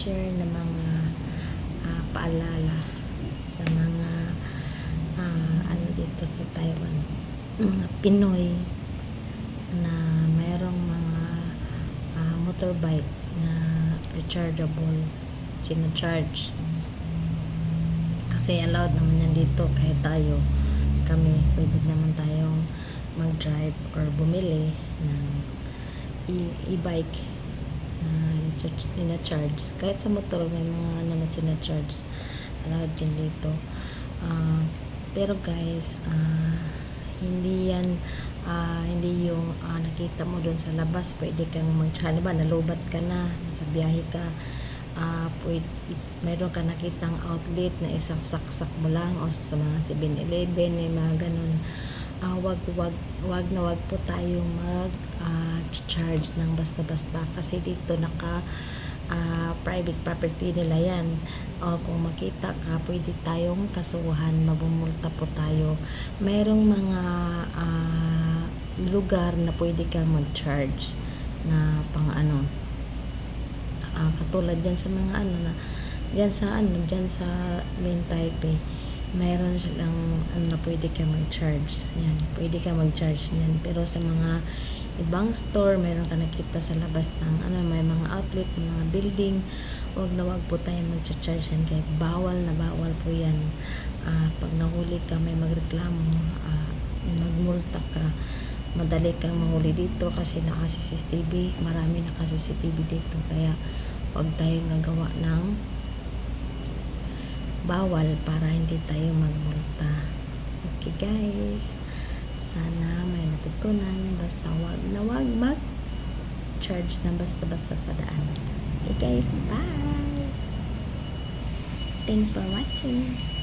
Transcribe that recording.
share ng mga paalala sa mga ano dito sa Taiwan, mga Pinoy na mayroong mga motorbike na rechargeable, charge kasi allowed naman yan dito. Kahit kami pwede naman tayong mag-drive or bumili ng e-bike na charge. Kahit sa motor may mga na charge, allowed din dito. Pero guys, hindi yan hindi yung nakita mo doon sa labas pwede kang mag-charge. Ba nalubat ka na, nasa biyahe ka, mayroon ka nakitang outlet na isang saksak mo lang o sa mga 7-Eleven, may mga ganun. Wag po tayo charge ng basta-basta kasi dito private property nila yan. O kung makita ka, pwede tayong kasuhan, mabumulta po tayo. Mayroong mga lugar na pwede kang mag-charge na pang katulad dyan sa mga dyan sa main Taipei, mayroon silang na pwede ka mag-charge. Yan, pwede ka mag-charge yan. Pero sa mga ibang store, mayroon ka nakita sa labas ng may mga outlet sa mga building, wag po tayo mag-charge yan. Kaya bawal na bawal po yan. Pag nahuli ka, may magreklamo, magmulta ka, madali kang mahuli dito kasi naka-CCTV, marami naka-CCTV dito. Kaya wag tayong gagawa ng bawal para hindi tayo magmulta. Okay guys, sana may natutunan. Basta wag mag-charge na basta-basta sa daan. Okay guys, bye! Thanks for watching.